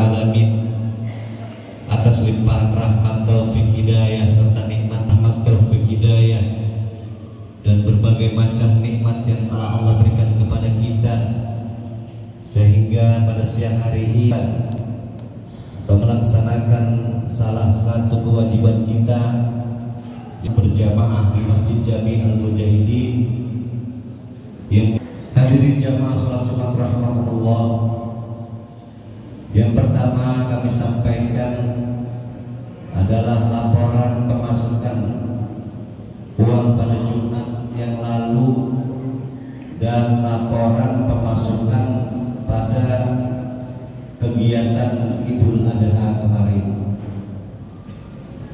alamin atas limpahan rahmat taufik hidayah serta nikmat rahmat taufik hidayah dan berbagai macam nikmat yang telah Allah berikan kepada kita, sehingga pada siang hari ini kita melaksanakan salah satu kewajiban kita yang berjamaah di Masjid Jami Al-Mujahidin. Yang hadirin jamaah salat Jumat rahmatullah, yang pertama kami sampaikan adalah laporan pemasukan uang pada Jumat yang lalu dan laporan pemasukan pada kegiatan Idul Adha kemarin.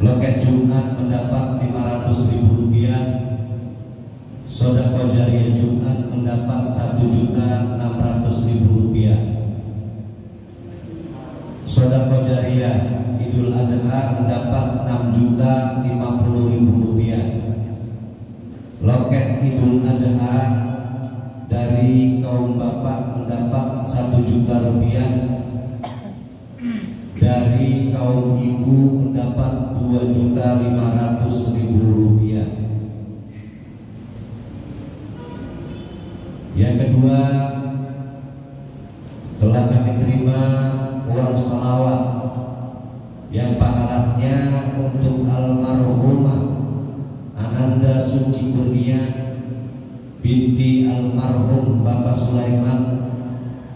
Loket Jumat mendapat Rp500.000, sedekah jariah Jumat mendapat Rp1.600.000, sedekah jariah Idul Adha mendapat Rp6.050.000. Loket Idul Adha dari kaum bapak mendapat Rp1.000.000, dari kaum ibu mendapat Rp2.500.000. Yang kedua, telah kami terima uang sholawat yang pahalanya untuk almarhumah Ananda Suci Kurnia binti almarhum Bapak Sulaiman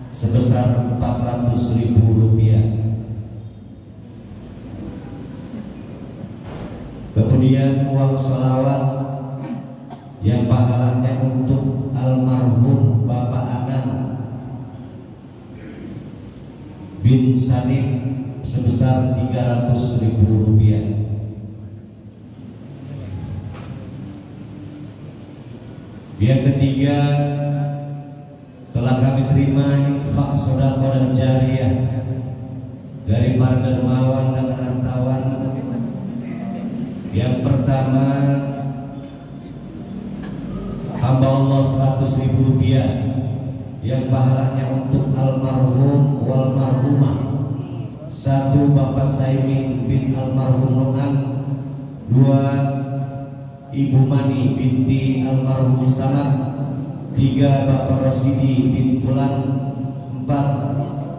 sebesar Rp400.000. Kemudian uang sholawat yang pahalanya untuk almarhum Bapak Anan bin Sanim sebesar Rp300.000. Yang ketiga, telah kami terima infak sedekah dan jariah dari para dermawan dan hartawan. Yang pertama, hamba Allah Rp100.000 yang pahalanya untuk almarhum wal marhumah. Satu, Bapak Saimin bin almarhum Nu'an. Dua, Ibu Mani binti almarhum Samad. Tiga, Bapak Rosidi bin Pulan. Empat,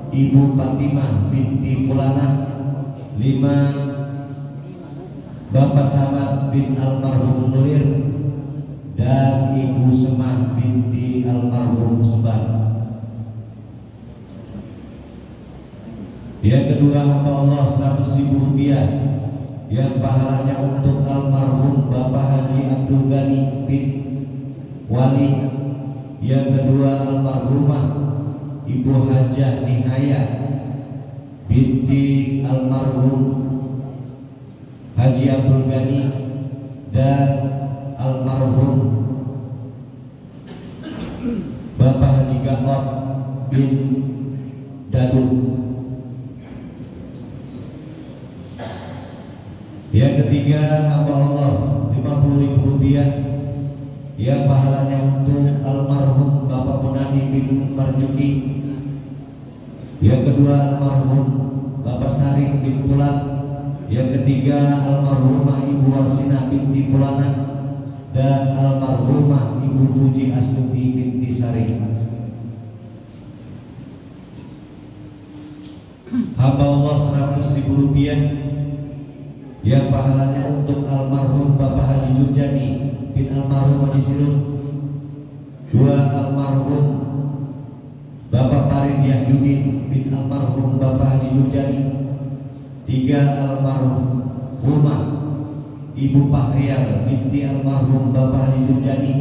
Ibu Fatimah binti Pulana. Lima, Bapak Samad bin almarhum Nulir. Dan Ibu Semah binti almarhum Seban. Yang kedua, hamba Allah Rp100.000 yang pahalanya untuk almarhum Bapak Haji Abdul Ghani bin Wali. Yang kedua, almarhumah Ibu Hajah Nihaya binti almarhum Haji Abdul Ghani dan almarhum Bapak Haji Gaot bin Daduk. Yang ketiga, hamba Allah Rp50.000 yang pahalanya untuk almarhum Bapak Punani bin Marjuki. Yang kedua, almarhum Bapak Saring bin Pulan. Yang ketiga, almarhumah Ibu Warsina binti Pulana dan almarhumah Ibu Puji Astuti binti Saring. Hamba Allah Rp100.000 yang pahalanya untuk almarhum Bapak Haji Jurjani bin almarhum Haji Sirun. Dua, almarhum Bapak Farid Yahyudin bin almarhum Bapak Haji Jurjani. Tiga, almarhumah Ibu Fahriyal binti almarhum Bapak Haji Jurjani.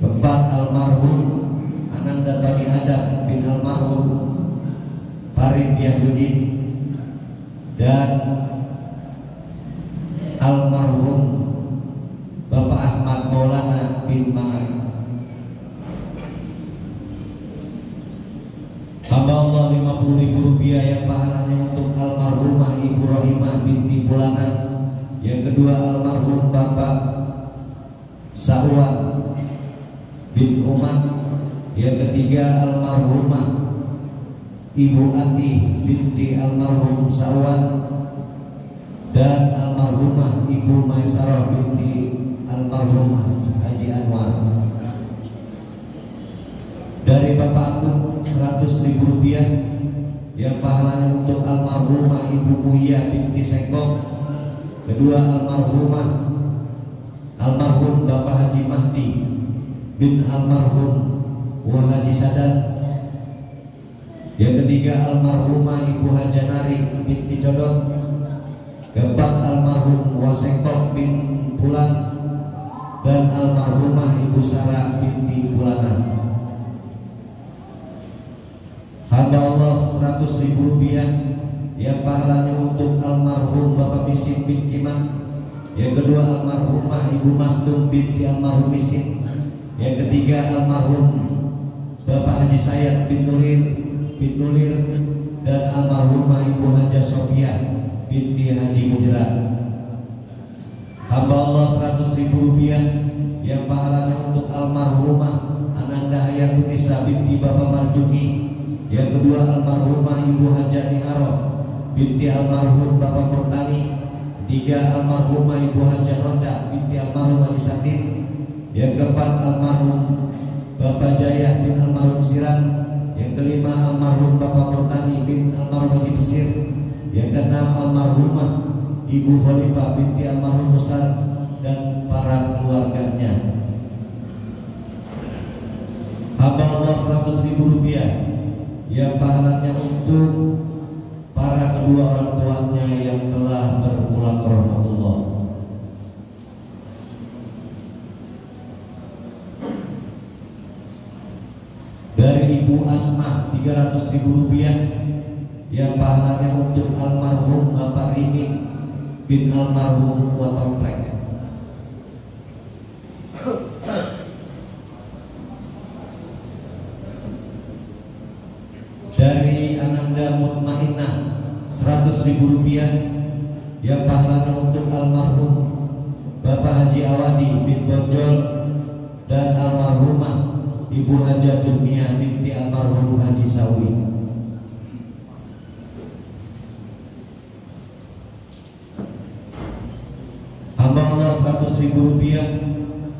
Empat, almarhum Ananda Tani Adam bin almarhum Farid Yahyudin. Dan almarhum Bapak Ahmad Maulana bin Ma'an. Hamba Allah Rp50.000 yang pahalanya untuk almarhumah Ibu Rohimah binti Pulana. Yang kedua, almarhum Bapak Sa'wan bin Umar. Yang ketiga, almarhumah Ibu Ati binti almarhum Sawan dan almarhumah Ibu Maisarah binti almarhum Haji Anwar. Dari Bapak Agung 100.000 rupiah yang pahalanya untuk almarhumah Ibu Muya binti Sengkok. Kedua almarhum Bapak Haji Mahdi bin almarhum Haji Sadat. Yang ketiga almarhumah Ibu Hajanari binti Codot. Keempat almarhum Wasengkok bin Pulan dan almarhumah Ibu Sarah binti Pulana. Hamba Allah 100.000 rupiah yang pahalanya untuk almarhum Bapak Misin bin Iman. Yang kedua almarhumah Ibu Mastum binti almarhum Misin. Yang ketiga almarhum Bapak Haji Sayat bin Nulir dan almarhumah Ibu Haja Sofia binti Haji Mujrat. Hamba Allah 100.000 rupiah yang pahalanya untuk almarhumah Ananda Hayatunisa binti Bapak Marjuki. Yang kedua almarhumah Ibu Haja Niharo binti almarhum Bapak Murtani. Ketiga almarhumah Ibu Haja Noca binti almarhum Haji Satin. Yang keempat almarhum Bapak Jaya bin almarhum Siran. Yang kelima almarhum Bapak Murtani bin almarhum Haji Pesir. Yang keenam almarhumah Ibu Khalifah binti almarhum Musar dan para keluarganya. Hamba Allah 100.000 rupiah yang pahalanya untuk para kedua orang tuanya yang telah berpulang ke rahmatullah. Dari Ibu Asma 300.000 rupiah yang pahalanya untuk almarhum Bapak Rimin bin almarhum Watomplek. Dari Ananda Mutmainnah 100.000 rupiah yang pahalanya untuk almarhum Bapak Haji Awadi bin Bonjol dan almarhumah Ibu Haja Jurmiyah binti almarhum Haji Sawi. Hamba Allah 100.000 rupiah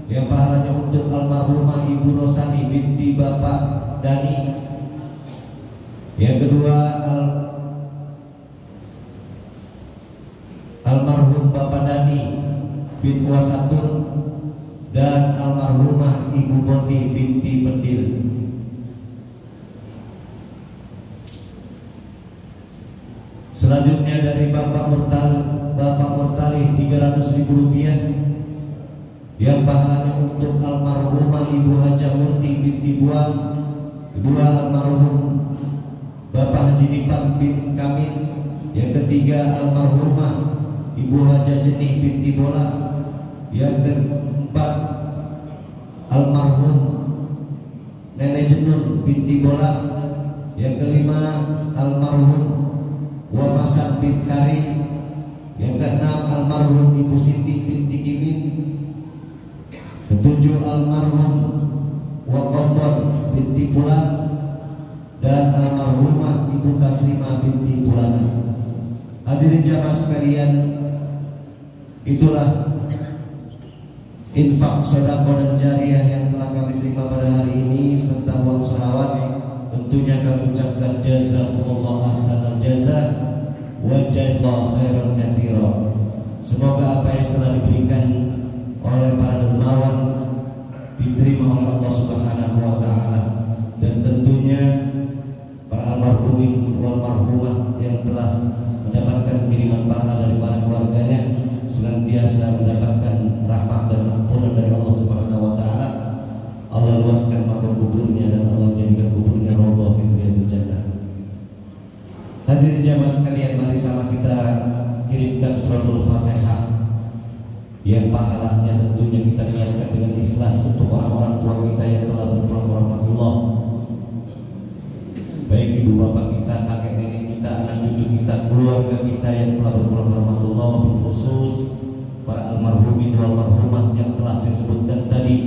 yang pahalanya untuk almarhumah Ibu Rosani binti Bapak Dani. Yang kedua almarhum Bapak Dani bin Wasatun dan almarhumah Ibu Boti binti Pendil. Selanjutnya dari Bapak Murtali 300.000 rupiah yang pahalanya untuk almarhumah Ibu Haja Murti binti Buang. Kedua almarhum Bapak Haji Dipan bin Kamil. Yang ketiga almarhumah Ibu Haja Jenih binti Bola. Yang keempat almarhum Nenek Jenun binti Bola. Yang kelima almarhum Wamasan bin Kari. Yang keenam almarhum Ibu Siti binti Kimin. Ketujuh almarhum Wakombon binti Pulan dan almarhumah Ibu Taslimah binti Pulana. Hadirin jamaah sekalian, itulah infak sedekah dan jariah yang telah kami terima pada hari ini serta uang sholawat. Tentunya kami ucapkan jazakumullah ahsanal jaza wa jazaa khairan katsira. Semoga apa yang telah diberikan oleh para dermawan diterima oleh Allah Subhanahu wa taala, dan tentunya para almarhumin wal marhumah yang telah mendapatkan kiriman pahala dari para keluarganya senantiasa mendapatkan rahmat dan ampunan dari Allah Subhanahu wa taala. Allah luaskan makam kuburnya dan Allah jadikan kuburnya raudhah min riyadil jannah. Hadirin jamaah sekalian, mari sama kita kirimkan suratul Fatihah yang pahalanya tentunya kita niatkan dengan ikhlas untuk orang-orang tua kita yang telah berpulang ke rahmatullah. Baik ibu bapak kita, kakek nenek kita, anak cucu kita, keluarga kita yang telah berpulang ke rahmatullah, khusus para almarhumin wal marhumat yang telah saya sebutkan tadi.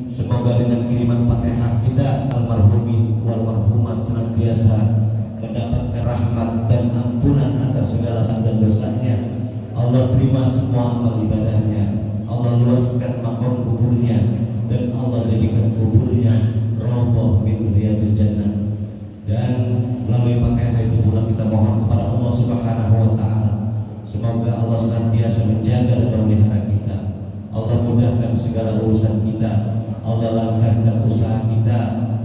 Semoga dengan kiriman Fatihah kita almarhumin wal marhumat senantiasa Allah terima semua amal ibadahnya, Allah luaskan makam kuburnya, dan Allah jadikan kuburnya raudhah min riyadil jannah. Dan melalui Fatihah itu pula kita mohon kepada Allah Subhanahu wa taala, semoga Allah senantiasa menjaga dan memelihara kita, Allah mudahkan segala urusan kita, Allah lancarkan usaha kita,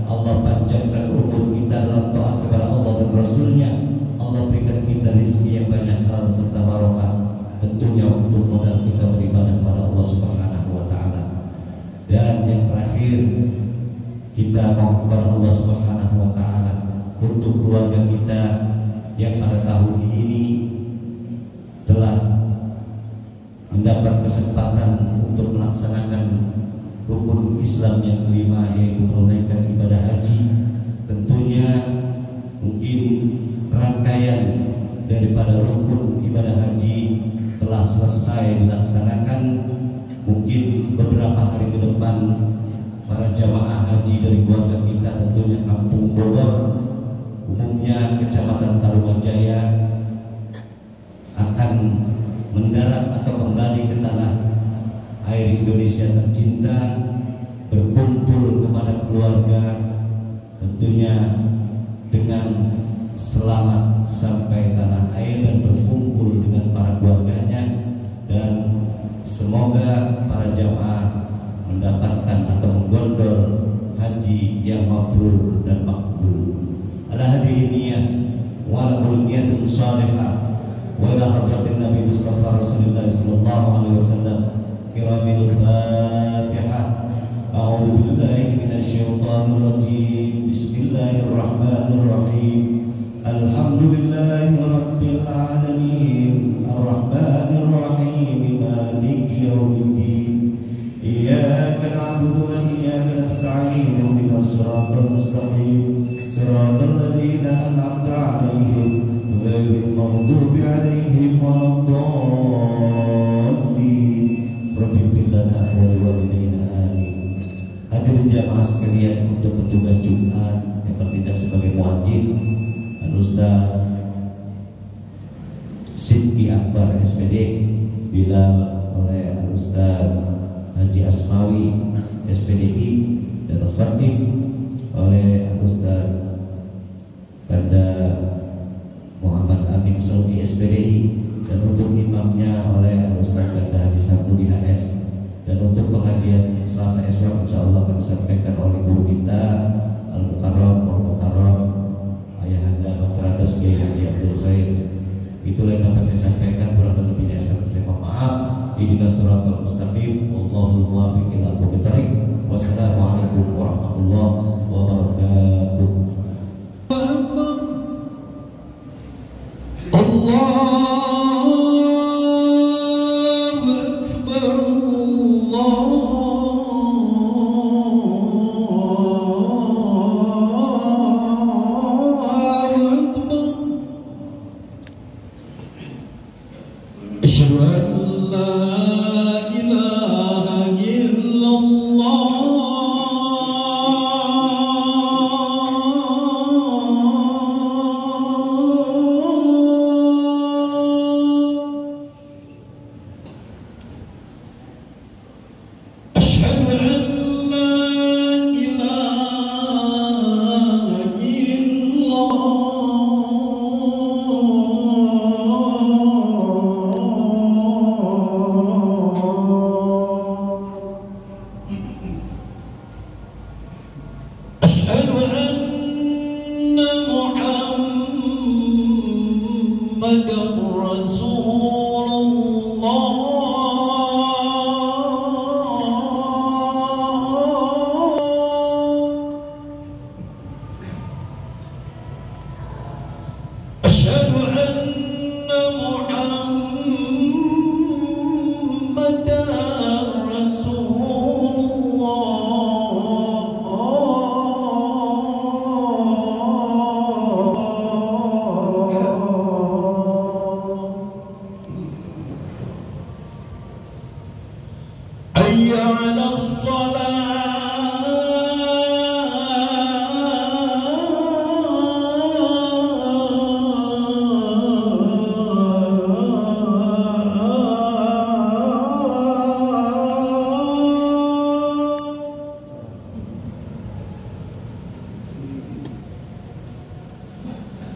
Allah panjangkan umur kita dalam taat kepada Allah dan Rasulnya, Allah berikan kita rezeki yang banyak halal serta barokah, tentunya untuk modal kita beribadah kepada Allah Subhanahu wa taala. Dan yang terakhir, kita mohon kepada Allah Subhanahu wa taala untuk keluarga kita yang pada tahun ini telah mendapat kesempatan untuk melaksanakan rukun Islam yang kelima, yaitu menunaikan ibadah haji. Tentunya mungkin rangkaian daripada rukun ibadah haji telah selesai dilaksanakan. Mungkin beberapa hari ke depan para jamaah haji dari keluarga kita, tentunya Kampung Bogor, umumnya Kecamatan Tarumajaya, akan mendarat atau kembali ke tanah air Indonesia tercinta, berkumpul kepada keluarga, tentunya dengan selamat sampai tanah air dan berkumpul dengan para keluarganya. Dan semoga para jamaah mendapatkan atau menggondol haji yang mabrur dan makbul. Ala hadirin niyah wa ala kulli niyatin salihah wa ila hadratin Nabi Mustafa Rasulullah sallallahu alaihi wasallam. Kiramil Fatihah. A'udzu billahi minasyaitonir rajim. Bismillahirrahmanirrahim. Alhamdulillahi rabbil alamin. Arrahmanir rahim. Maliki yaumiddin. Iyyaka na'budu wa iyyaka nasta'in. Ihdinas siratal mustaqim. Siratal ladzina an'amta 'alaihim ghairil maghdubi 'alaihim waladdallin. Rabbi ighfir lana wa liwalidayna amin. Hadirin jamaah sekalian, untuk petugas Jumat yang bertindak sebagai muadzin, Al-Ustaz Sidki Akbar SPD, bila oleh Al-Ustaz Haji Asmawi SPDI, dan khatib oleh Al-Ustaz Kanda Muhammad Amin Saudi SPDI, dan untuk imamnya oleh Al-Ustaz Kanda Haji Sabudi HS. Dan untuk pengajian Selasa esok insyaallah akan disampaikan oleh guru kita Al-Mukarram Ayahanda Dr. Andes Kiai Haji Abdul Khair. Itulah yang dapat saya sampaikan, kurang dan lebihnya saya mohon maaf. Ihdinas siratal mustaqim, wallahul muwaffiq ila aqwamit thoriq. Wassalamualaikum warahmatullahi wabarakatuh.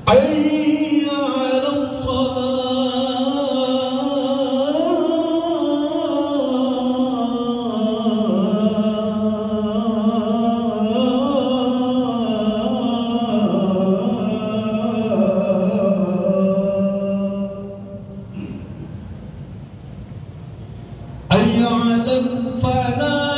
حي على الصلاة حي على الفلاح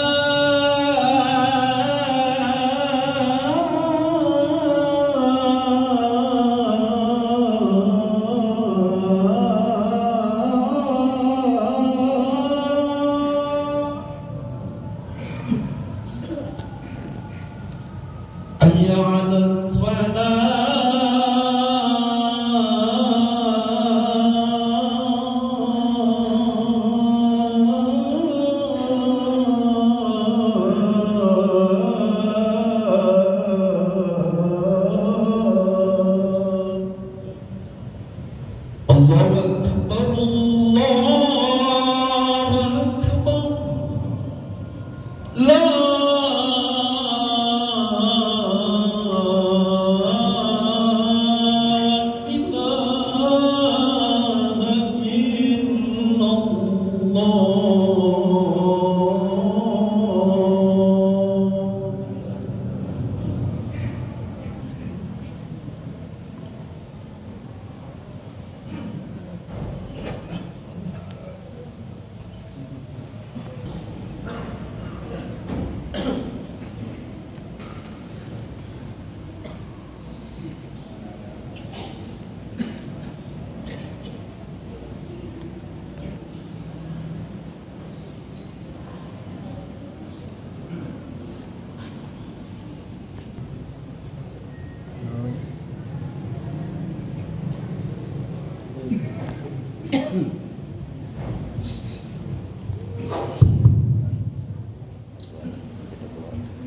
حي على الفلاح الله أكبر الله أكبر لا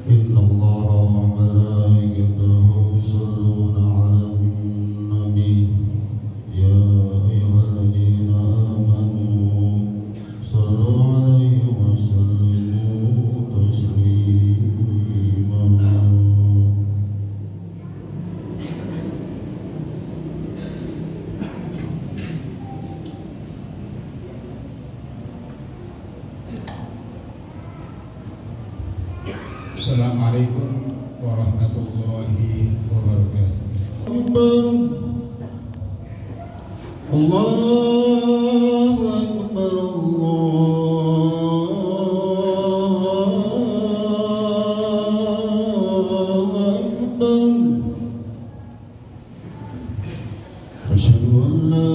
إن الله وملائكته يصلون على النبي يا أيها الذين آمنوا صلوا عليه وسلموا تسليما Assalamualaikum warahmatullahi wabarakatuh. Allahu Akbar Allahu Akbar Asyhadu an la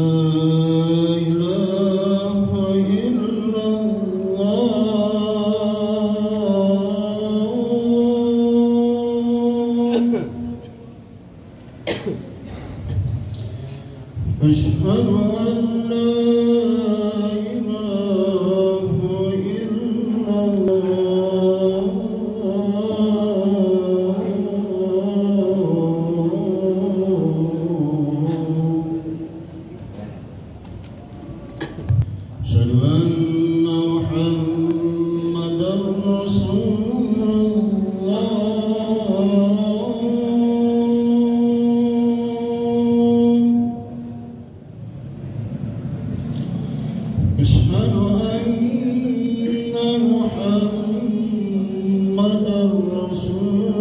ilaha illallah أشهد أن لا إله إلا الله أشهد أن محمدا رسول أشهد أن محمدا رسول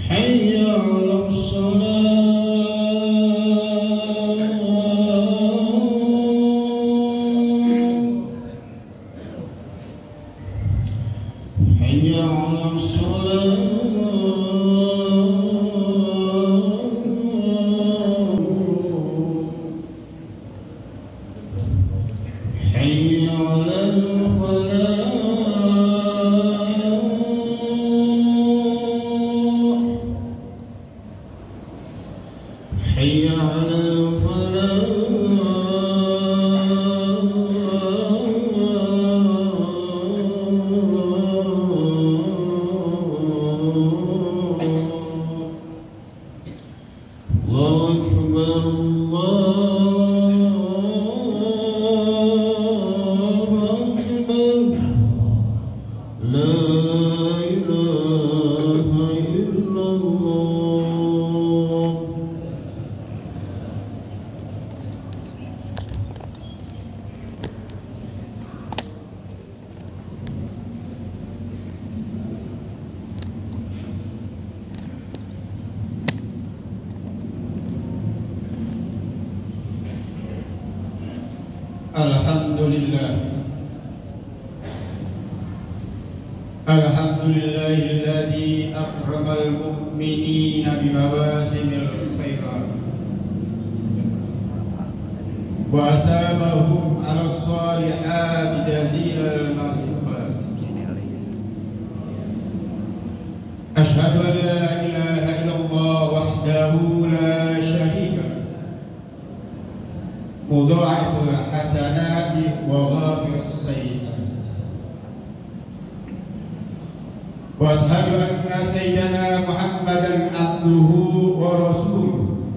حي على الصلاة حي على الصلاة حي على الفلاح حي على الفلاح Alhamdulillahilladzi akramal mu'minina bimawasimil khairat wa asabahum 'ala shalihati jazilal masubat. Ashhadu an la ilaha illallah wahdahu la syarika lahu mudha'iful hasanati wa ghafirus sayyi'at. Wa ashhadu anna sayyidana Muhammadan abduhu wa rasuluhu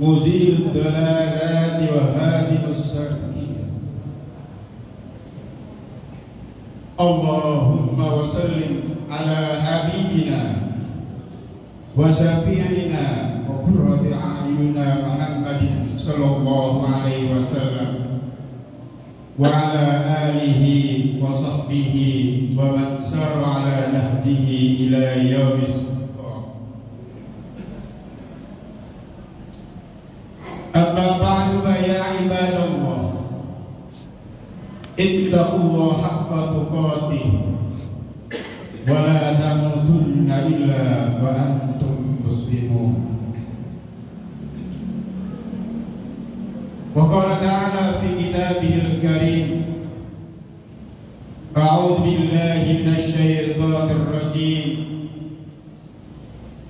muzilud dalalati wa hadimus sarqiyah. Allahumma wa sallim ala habibina wa syafi'ina wa qurrati a'yunina Muhammadin sallallahu alaihi wasallam wa ala alihi wa sahbihi wa man sara ala nahjihi ila yaumis qiyamah. Amma ba'du ya ibadallah, ittaqullaha haqqa tuqatih wa la tamutunna illa wa antum muslimun. Wa qala ta'ala fi kitabihil karim, a'udzu billahi minasy syaithanir rajim.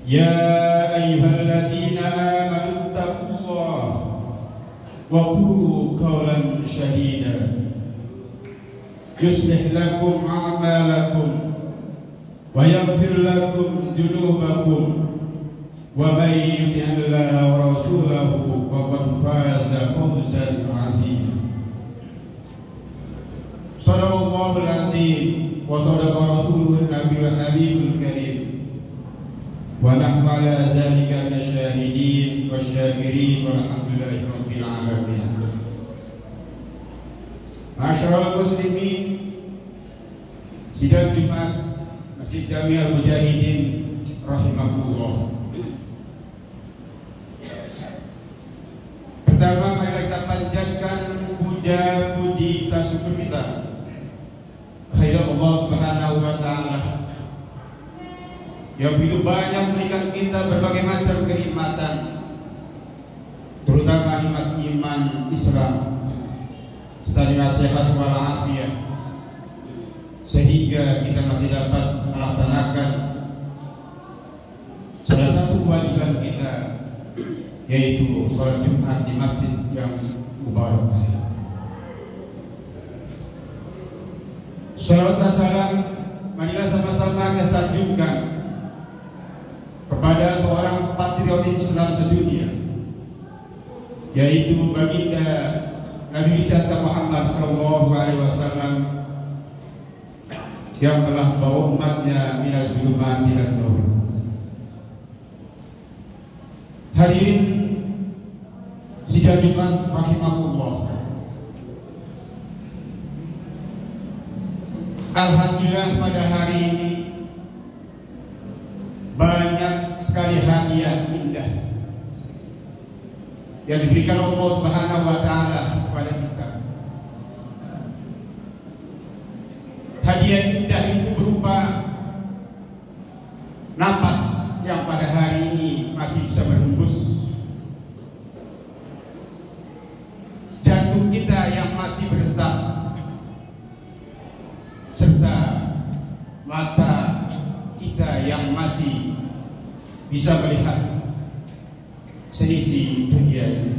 Ya ayyuhalladzina amanu taqullaha wa qulu qawlan sadida yuslih lakum a'malakum wa yaghfir lakum dzunubakum wa may yuti'illaha wa rasulahu faqad faza fawzan 'azima. Shadaqallahul 'azim wa shadaqa rasuluhun nabiyul habibul karim wa nahnu 'ala dzalika minasyahidin wasyakirin walhamdulillahi rabbil alamin. Masyarul muslimin, sidang Jumat Masjid Jami'al Mujahidin rahimakumullah. Pertama, mari kita panjatkan puja-puji syukur kita kehadirat Allah Subhanahu wa taala yang begitu banyak memberikan kita berbagai macam kenikmatan, terutama nikmat iman Islam serta nikmat sehat walafiat, sehingga kita masih dapat melaksanakan salah satu kewajiban kita, yaitu sholat Jumat di masjid yang mubarakah. Salawat dan salam marilah sama-sama kita sanjungkan kepada seorang patriotis Islam sedunia, yaitu baginda Nabi Muhammad sallallahu alaihi wasallam yang telah membawa umatnya minas zulumati ilan nur. Hadirin sidang Jumat rahimakumullah. Alhamdulillah, pada hari ini banyak sekali hadiah indah yang diberikan Allah Subhanahu wa taala kepada kita. Hadiah indah itu berupa napas yang pada hari ini masih bisa berhembus, jantung kita yang masih berdetak, serta mata kita yang masih bisa melihat seisi dunia ini.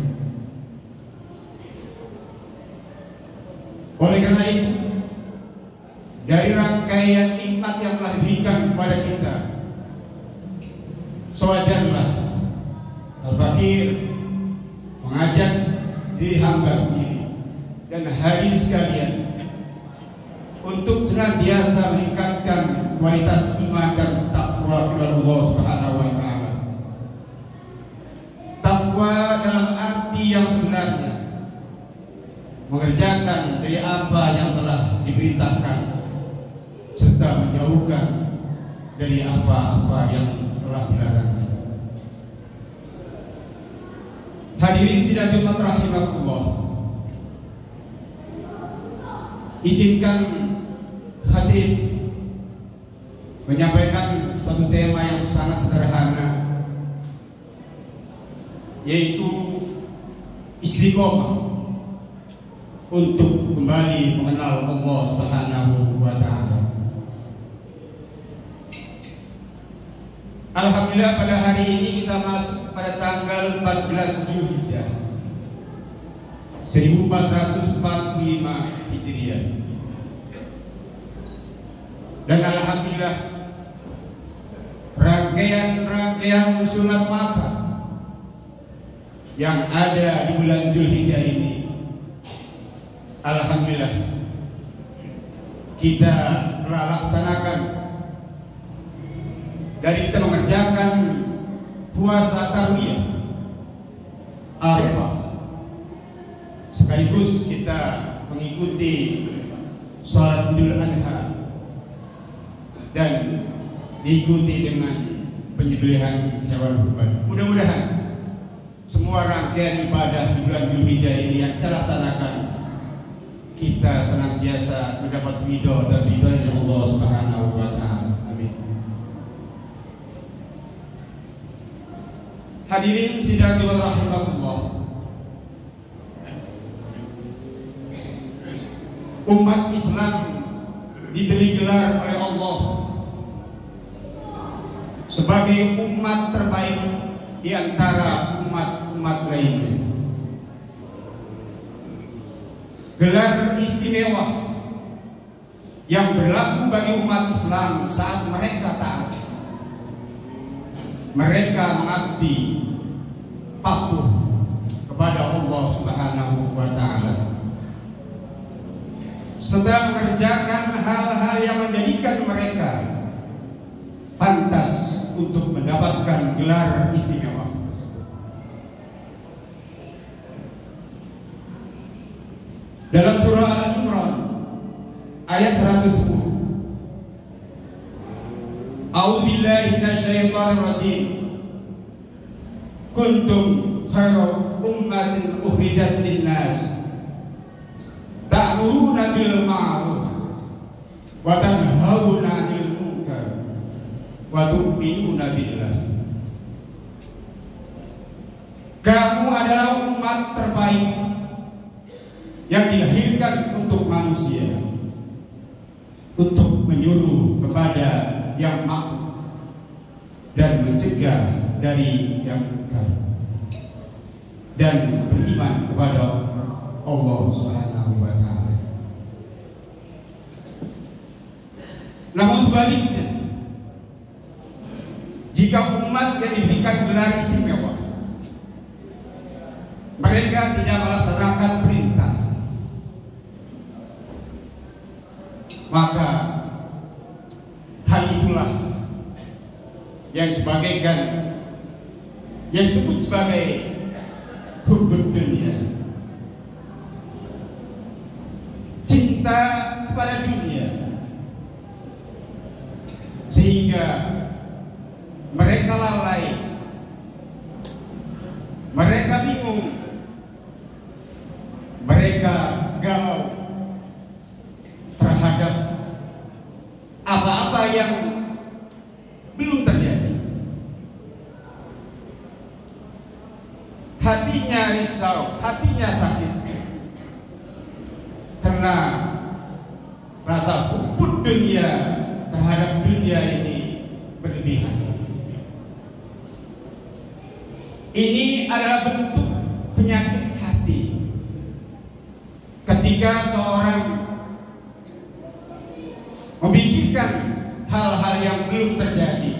Oleh karena itu, dari rangkaian nikmat yang telah diberikan kepada kita, sewajarlah Al-Fakir mengajak diri hamba sendiri dan hadirin sekalian untuk senantiasa meningkatkan kualitas iman dan takwa kepada Allah Subhanahu wa taala. Takwa dalam arti yang sebenarnya mengerjakan dari apa yang telah diperintahkan serta menjauhkan dari apa-apa yang telah dilarang. Hadirin sidang Jumat rahimakumullah, izinkan khatib menyampaikan suatu tema yang sangat sederhana, yaitu istiqomah untuk kembali mengenal Allah Subhanahu wa Ta'ala. Alhamdulillah, pada hari ini kita masuk pada tanggal 14 Zulhijjah 1445 Hijriah. Dan alhamdulillah, rangkaian sunat makan yang ada di bulan Zulhijjah ini, alhamdulillah kita telah laksanakan. Dari kita mengerjakan puasa Tarwiyah Arafah, sekaligus kita mengikuti salat Idul Adha dan diikuti dengan penyembelihan hewan kurban. Mudah-mudahan semua rangkaian ibadah di bulan Zulhijjah ini yang kita laksanakan, kita senantiasa mendapat ridho dan ridho dari Allah Subhanahu wa Ta'ala. Amin. Hadirin sidang wa rahimakumullah, umat Islam diberi gelar oleh Allah sebagai umat terbaik di antara umat-umat lainnya. Gelar istimewa yang berlaku bagi umat Islam saat mereka taat, mereka mengabdi patuh kepada Allah Subhanahu wa Ta'ala, sedang mengerjakan hal-hal yang menjadikan mereka pantas untuk mendapatkan gelar istimewa tersebut. Dalam surah Al-Imran ayat 110, A'udzubillahi minasyaitonir rajim. Kuntum khairu ummatin ukhrijat lin-nas ta'muruna bil ma'ruf wa tanhauna 'anil munkar wa tu'minuna billah. Kamu adalah umat terbaik yang dilahirkan untuk manusia, untuk menyuruh kepada yang makruh dan mencegah dari yang munkar, dan beriman kepada Allah Subhanahu wa Ta'ala. Namun sebaliknya, jika umat yang diberikan gelar istimewa mereka tidak melaksanakan perintah, maka hal itulah yang disebut sebagai hubbud dunia, cinta kepada dunia, sehingga mereka lalai, mereka bingung, mereka galau terhadap apa-apa yang belum terjadi. Hatinya risau, hatinya sakit karena rasa hubbud dunia terhadap dunia ini berlebihan. Ini adalah bentuk penyakit hati ketika seorang memikirkan hal-hal yang belum terjadi,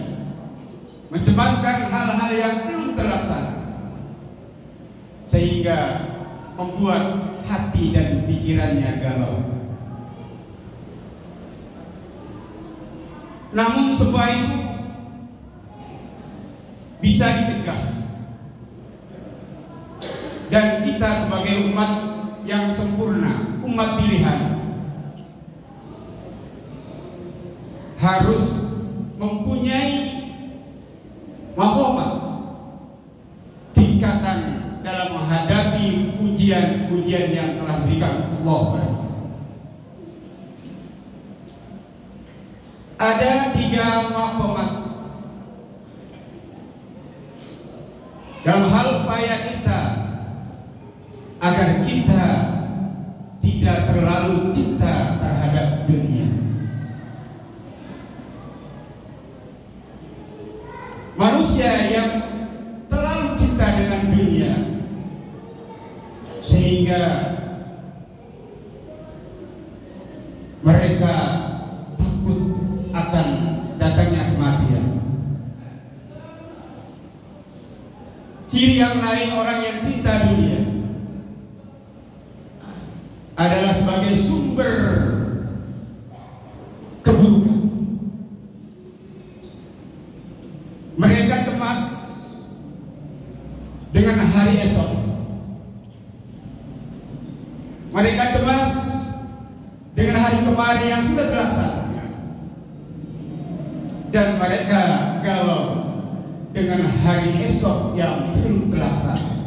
mencemaskan hal-hal yang belum terlaksana, sehingga membuat hati dan pikirannya galau. Namun semua itu bisa dicegah, dan kita sebagai umat yang sempurna, umat pilihan, harus mempunyai mahomat, tingkatan dalam menghadapi ujian-ujian yang telah diberikan Allah. Ada di 3 maqamat dalam hal upaya kita agar kita tidak terlalu cinta terhadap dunia. Manusia yang terlalu cinta dengan dunia sehingga mereka takut akan datangnya kematian. Ciri yang lain orang yang cinta dunia adalah sebagai sumber keburukan. Mereka cemas dengan hari esok. Mereka cemas dengan hari kemarin yang sudah terlaksana. Dan mereka galau dengan hari esok yang belum terlaksana.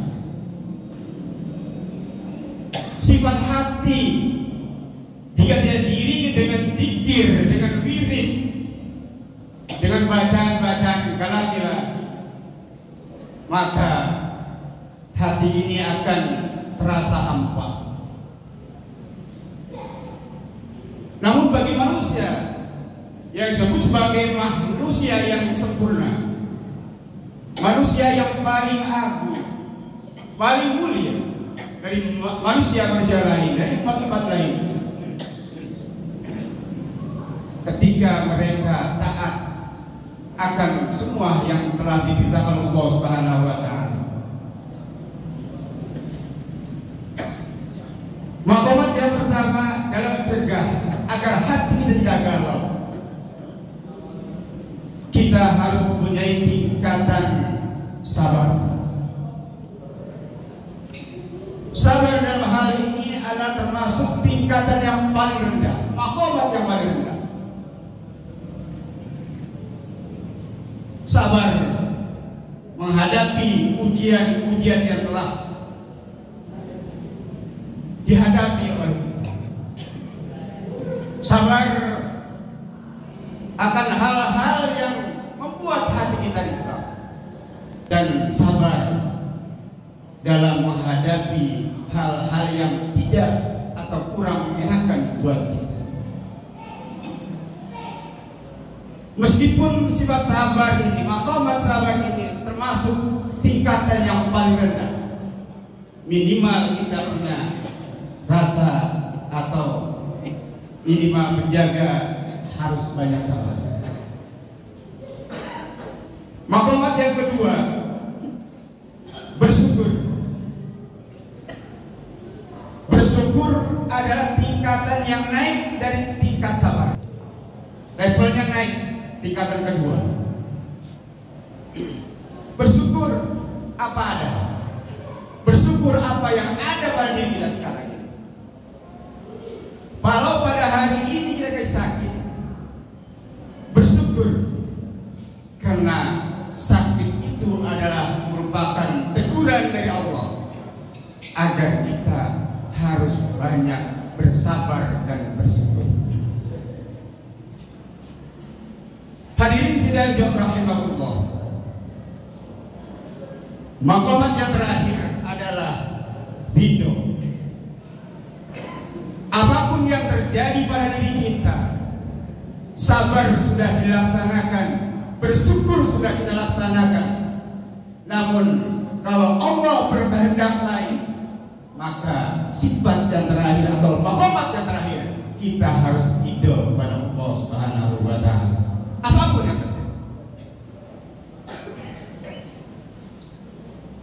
Sifat hati jika tidak diiringi dengan zikir, dengan wirid, dengan bacaan-bacaan kalam, maka hati ini akan terasa hampa. Namun bagi manusia yang disebut sebagai manusia yang sempurna, manusia yang paling agung, paling mulia dari manusia-manusia lain, dari tempat-tempat lain, ketika mereka taat akan semua yang telah diberitakan Allah Subhanahu wa Ta'ala. Maqamat yang pertama dalam mencegah agar hati kita tidak galau, kita harus mempunyai tingkatan sabar. Sabar dalam hal ini adalah termasuk tingkatan yang paling rendah, maqamat yang paling rendah. Sabar menghadapi ujian-ujian yang telah dihadapi oleh kita. Sabar akan hal-hal yang membuat hati kita risau, dan sabar dalam menghadapi hal-hal yang tidak atau kurang mengenakan buat kita. Meskipun sifat sabar ini, maqamat sabar ini termasuk tingkatan yang paling rendah, minimal kita punya rasa atau minimal menjaga harus banyak sabar. Maqamat yang kedua, bersyukur. Bersyukur adalah tingkatan yang naik dari tingkat sabar. Levelnya naik, tingkatan kedua. Bersyukur apa ada. Bersyukur apa yang ada pada diri kita sekarang ini. Kalau pada hari ini kita sakit, bersyukur karena sakit itu adalah merupakan teguran dari Allah agar kita harus banyak bersabar dan bersyukur. Hadirin sidang rahimahullah, maqamat yang terakhir adalah ridho. Apapun yang terjadi pada diri kita, sabar sudah dilaksanakan, bersyukur sudah kita laksanakan. Namun kalau Allah berkehendak lain, maka sifat yang terakhir atau maqamat yang terakhir, kita harus ridho kepada Allah Subhanahu wa Ta'ala. Apapun yang terjadi.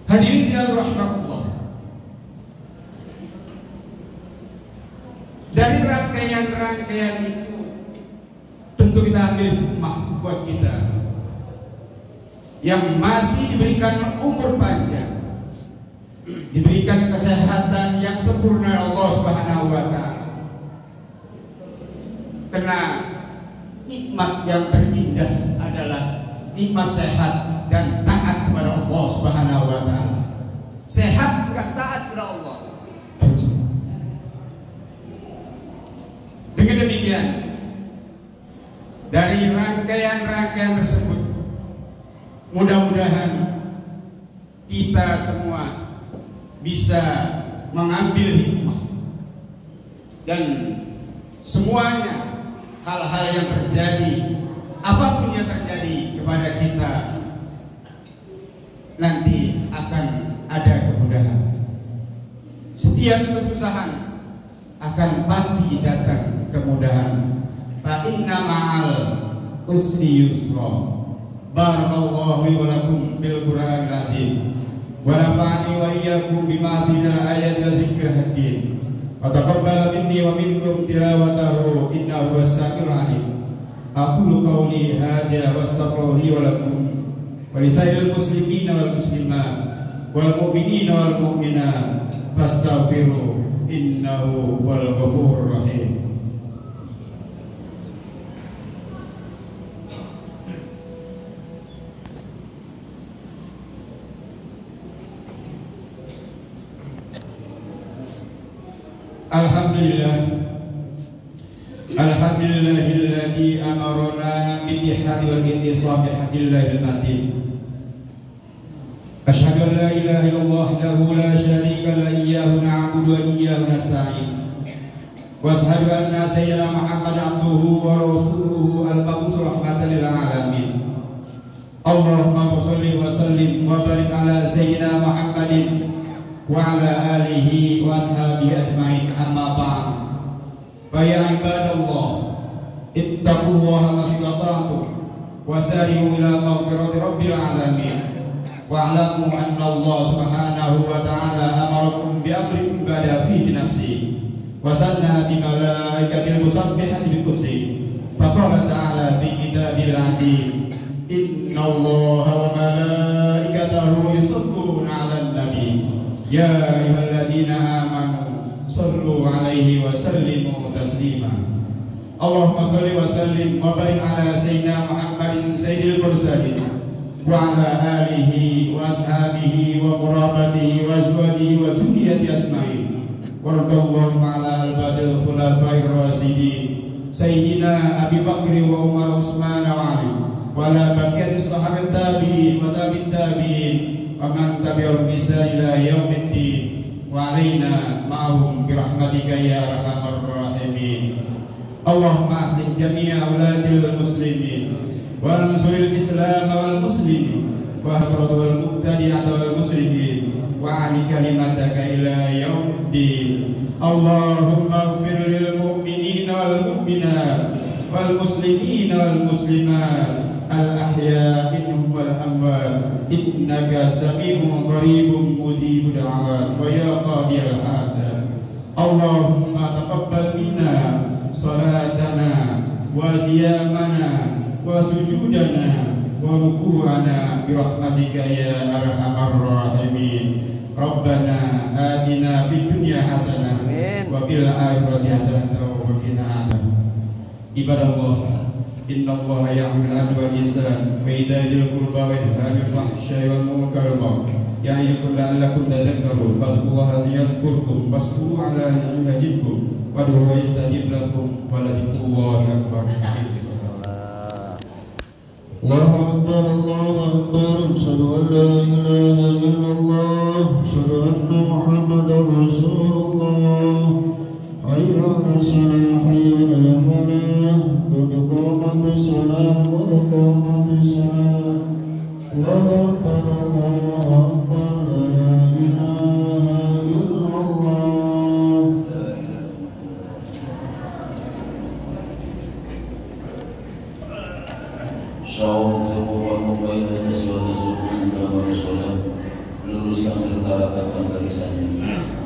Hadirin sekalian rahimahullah, dari rangkaian-rangkaian itu tentu kita ambil hikmah buat kita yang masih diberikan umur panjang, diberikan kesehatan yang sempurna Allah Subhanahu wa Ta'ala. Karena nikmat yang terindah adalah nikmat sehat dan taat kepada Allah Subhanahu wa Ta'ala. Sehat enggak taat kepada Allah. Dengan demikian, dari rangkaian-rangkaian tersebut, mudah-mudahan kita semua bisa mengambil hikmah, dan semuanya hal-hal yang terjadi, apapun yang terjadi kepada kita, nanti akan ada kemudahan. Setiap kesusahan akan pasti datang kemudahan. Fa inna ma'al usri yusra. Barakallahu wa lakum bil Qur'anil azim. Wa nafa'ani wa iyyakum bima fihi minal ayati wa dzikril hakim. Wa taqabbala minni wa minkum tilawatahu innahu was-sami'ul 'alim. Aqulu qawli hadza wa astaghfiru li wa lakum wa lisairil muslimina wal muslimat wal mu'minina wal mu'minat fastaghfiru innahu wal ghafurur rahim. Alhamdulillahilladzi amarna bittihadi wal intisab bihadillahil matin. Asyhadu an la ilaha illallah wahdahu la syarika lahu iyyahu na'budu wa iyyahu nasta'in. Wa asyhadu anna sayyidina Muhammadan abduhu wa rasuluhu al-mab'uts rahmatan lil alamin. Allahumma shalli wa sallim wa barik ala sayyidina Muhammadin wa ala alihi wa ashabihi ajma'in. Amma ba'd. Fa ya ibadallah, ittaqullaha mastata'tum wa sari'u ila maghfirati rabbil alamin. Wa'lamu anna Allah subhanahu wa ta'ala amarakum bi amrin bada fihi nafsi wa sanna bi malaikatil musabbihati bi kursi. Faqala ta'ala fi kitabil azim, inna Allaha wa malaikatahu yusalluna 'alan nabi ya ayyuhalladzina amanu sallu 'alaihi wa sallimu taslima. Allahumma shalli wa sallim wa barik ala sayyidina Muhammadin sayyidil mursalin wa ala alihi wa ashabihi wa qurabatihi wa azwajihi wa dzurriyyatihi ajmain. Warḍallahu ala al-badil khulafa'ir rasyidin sayyidina Abi Bakr wa Umar Utsman wa Ali wa ala baqiyati sahabat tabi'in wa tabi'it tabi'in wa man tabi'ahum bi ihsan ila yaumiddin wa alaina ma'ahum bi rahmatika ya arhamar rahimin. Allahumma aslih jami'a auladil muslimin wa ansuril islam wal muslimin wa hadratu wal muqtadi'at wal musyrikin wa ali kalimataka ila yaumiddin. Allahumma ighfir lil mu'minina wal mu'minat wal muslimina wal muslimat al ahya'i minhum wal amwat innaka sami'un qaribun mujibud da'wat wa ya qadiyal hajat. Allahumma taqabbal minna salatana wa siyamana wa sujudana wa ruku'ana bi rahmatika ya arhamar rahimin. Rabbana atina fid dunya hasanah wa fil akhirati hasanah wa qina adzaban. Ibadallah, innallaha ya'muru bil 'adli wal ihsan wa ita'i dzil qurba wa yanha 'anil fahsya'i wal munkari wal baghi ya'idukum la'allakum tadhakkarun. Fadhkurullaha yadhkurkum washkuru 'ala ni'matihi yazidkum wad'uuhu yastajib lakum wa ladhikrullahi akbar. Allahu akbar, Allahu akbar. Asyhadu an la ilaha illallah, asyhadu anna Muhammadar Rasulullah. Hayya 'alas salah, hayya 'alal falah. Qad qamatis salah, qad qamatis salah. Allahu akbar, Allahu akbar. La ilaha illallah. Syawal sebuah baina suatu suku dalam sholat, luruskan serta rapatkan barisannya.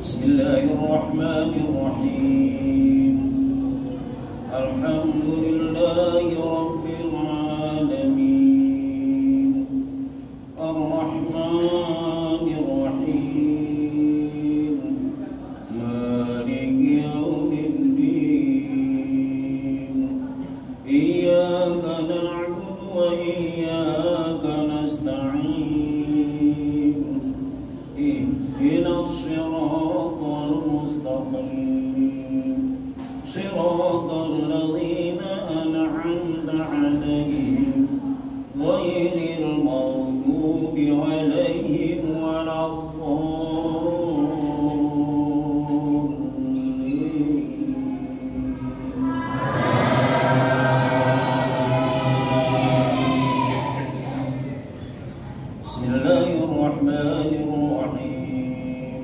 Bismillahirrahmanirrahim. Alhamdulillahi rabbil alamin. إياك نعبد وإياك نستعين اهدنا الصراط المستقيم صراط الذين أنعمت عليهم غير المغضوب عليهم ولا بسم الله الرحمن الرحيم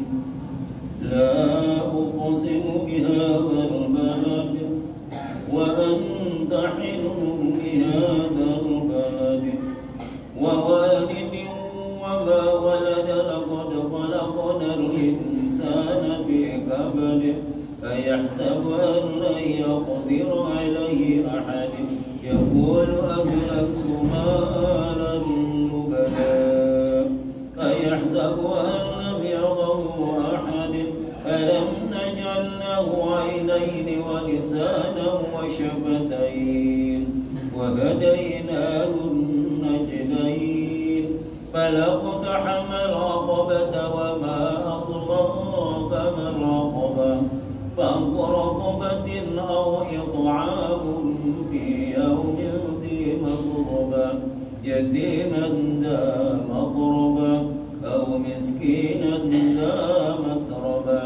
لا أقسم بهذا البلد وأنت حل بهذا البلد ووالد وما ولد لقد خلقنا الإنسان في كبد أيحسب أن لن يقدر عليه أحد يقول أهلكت مالا لبدا أيحسب أن لم يره أحد ألم نجعل له عينين ولسانا وشفتين وهديناه النجدين فلاقتحم العقبة وما أدراك ما العقبة فك رقبة أو إطعام في يوم ذي مسغبة يتيما ذا مقربة أو مسكينا ذا مسربة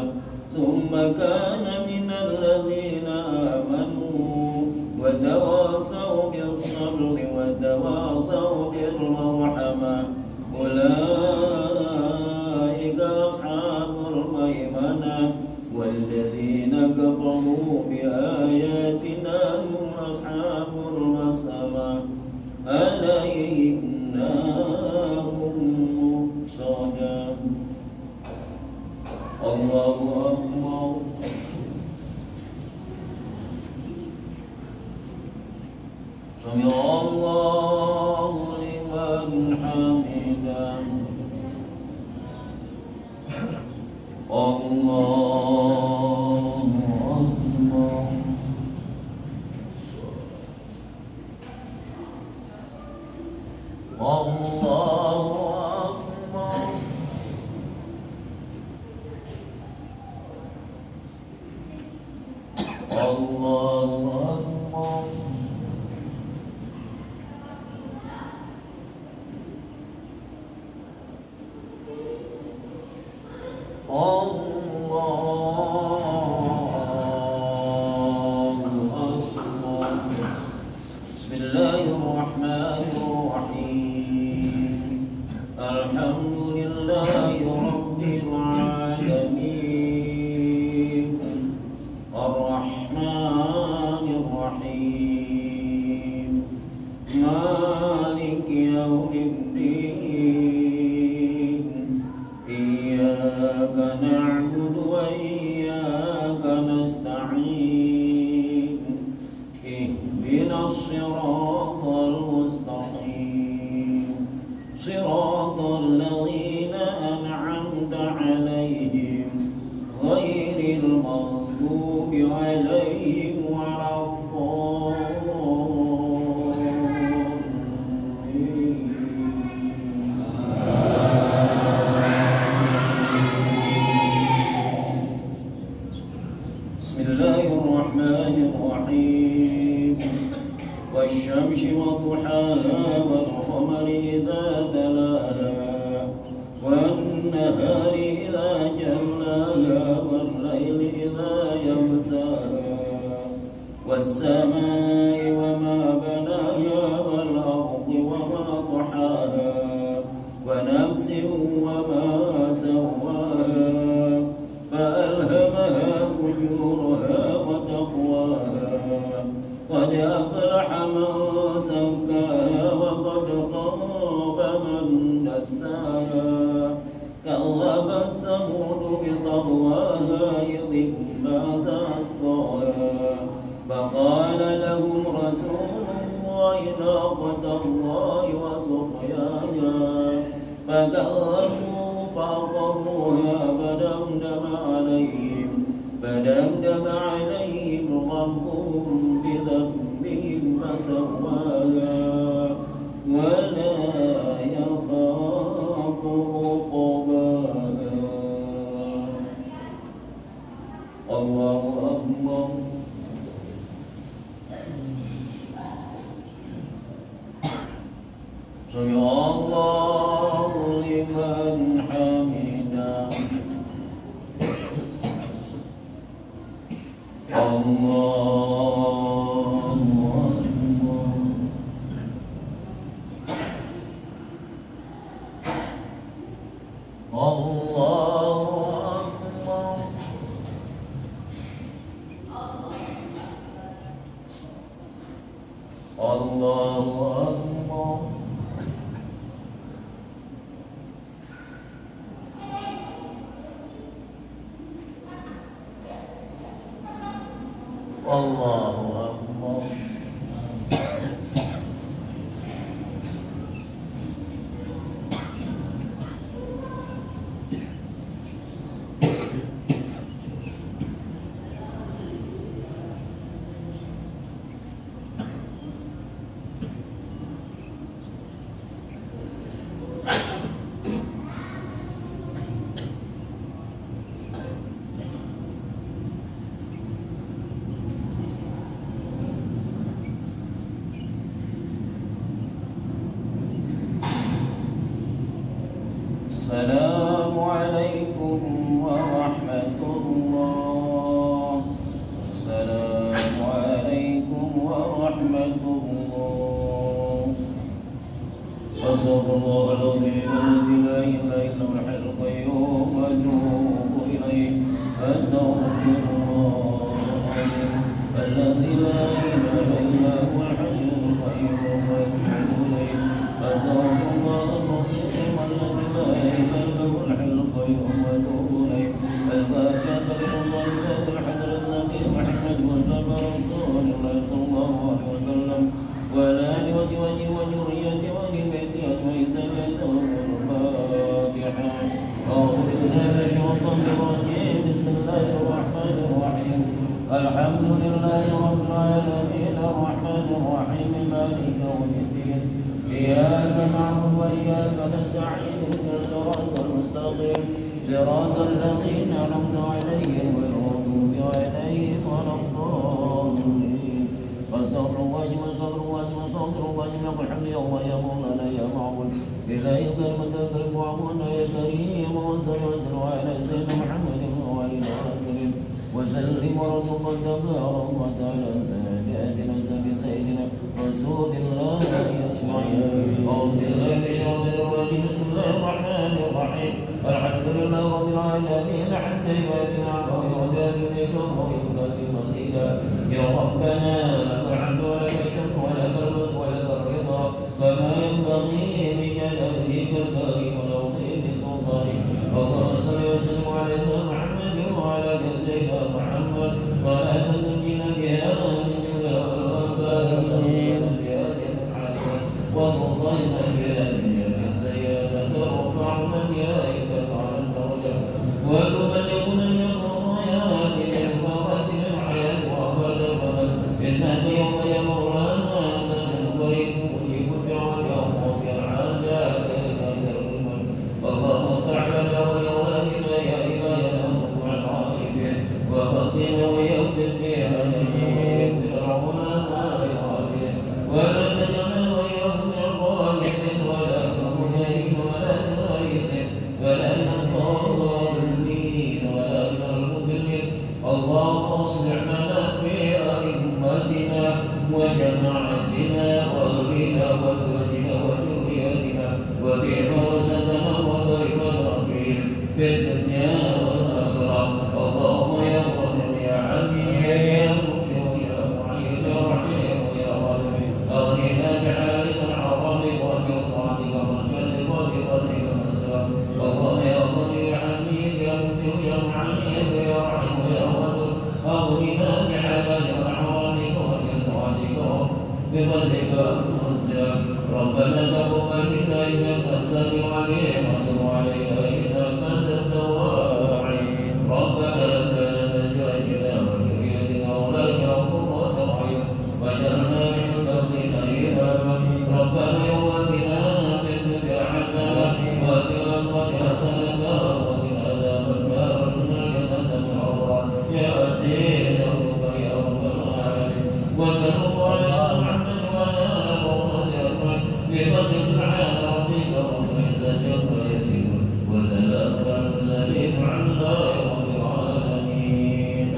ثم كان من الذين آمنوا وتواصوا بالصبر وتواصوا بالمرحمة أولئك أصحاب الميمنة والذين كفروا بآياتنا هم أصحاب المسأمة عليهم نار مؤصدة الله أكبر سمع الله لمن حمده الله أكبر الله أكبر الله أكبر الله أكبر بسم الله الرحمن الرحيم الحمد لله رب العالمين الرحمن الرحيم مالك يوم الدين إياك نعبد وإياك نستعين اهدنا الصراط المستقيم صراط الذين أنعمت عليهم غير المغضوب عليهم ولا بسم الله الرحمن الرحيم والشمس وضحاها والقمر إذا تلاها والنهار إذا جلاها والليل إذا يغشاها والسماء وما بناها والأرض وما طحاها ونفس وما سواها فألهمها فجورها وتقواها قد أفلح من زكاها وقد خاب من دساها كذبت ثمود بطغواها إذ انبعث أشقاها فقال لهم رسول الله ناقة الله وسقياها فكذبوا فعقروها فدمدم عليهم ربهم بذنبهم فسواها ولا يخاف عقباها الله أكبر سمع الله لمن حمده الله أكبر الله أكبر الله أكبر الله أكبر السلام عليكم ورحمة الله السلام عليكم ورحمة الله أستغفر الله العظيم الذي لا إله إلا هو الحي القيوم وأتوب إليه أستغفر الله الذي لا إله إلا هو الحي القيوم وأتوب إليه أستغفر الله العظيم الذي لا إله إلا هو الحي القيوم وأتوب إليه الفاتحة لله الحضرة النبي محمد وسلم رسول الله صلى الله عليه وسلم وعلى آله وجهه وذريته وآل بيته أجمعين سجدوا الفاتحة أعوذ بالله من الشيطان الرجيم بسم الله الرحمن الرحيم الحمد لله رب العالمين الرحمن الرحيم مالك يوم الدين إياك نعبد وإياك نستعين اهدنا الصراط المستقيم صراط الذين أنعمت عليهم غير المغضوب عليهم ولا الضالين فاستغفر الله واستغفر الله واستغفر الله لك الحمد يا الله يا مولانا يا معبود إلهي الكريم أنت الكريم وعبودنا يا كريم وصل وسلم على سيدنا محمد وعلى آله وسلم ورزق تبارك وتعالى ساداتنا سيدنا رسول الله أجمعين أعوذ بالله من الشيطان الرجيم بسم الله الرحمن الرحيم الحمد لله رب العالمين حتى يوافي نعمه ويهدى إليكم ويهدى مزيدا يا ربنا لك الحمد ولك الشكر ولك الملك ولك الرضا كما ينبغي لجلالك الكريم ولطيف سلطانك اللهم صل وسلم على محمد وعلى سيدنا محمد ولا تنجينا بها من جمله والوباء الذين بها الحسن وتضلنا بها من جميع السيئات ترفعنا بها اليك على الدرجه وتبلغنا اليقظه بالإخبارات الحياه وابد الابد انك يوم يا مولانا سمع قريب مجيب الدعوه يوم الحاجات اللهم تعالى ويولدنا يا الهنا وقدنا ويغفر بها جميع فرعون ما يغفر ولا تجعل ويغفر ظالم ولا مهين ولا نائس ولا الضالين ولا المضلين اللهم اصلح لنا في ائمتنا وجماعتنا واهلنا وازواجنا وذرياتنا وفي حوزتنا وطريقنا فيهم في الدنيا والاخره اللهم يا غني يا عليم يا مبدع يا معين يا رحيم يا غالب اغننا بحالك الحرام وبطاعتك والجنه وبفضلك النصر اللهم يا غني يا عليم يا مبدع يا معين يا رحيم يا غالب اغننا بحالك الحرام وبطاعتك بفضلك النصر ربنا تقبل منا انك السميع العليم وتب علينا انك انت التواب ربنا هب لنا من ازواجنا وذرياتنا قرة اعين واجعلنا من وصلى الله على محمد وعلى آله وصحبه بفضل سبحان ربك رب العزة عما يصفون وسلام على المرسلين والحمد لله رب العالمين.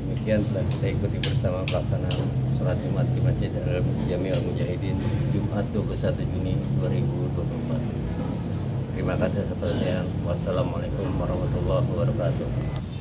Demikian telah kita ikuti bersama pelaksanaan sholat Jumat di Masjid Al-Jami' Al-Mujahidin Jumat 21 Juni 2024. Terima kasih atas perhatian. Wassalamualaikum warahmatullahi wabarakatuh.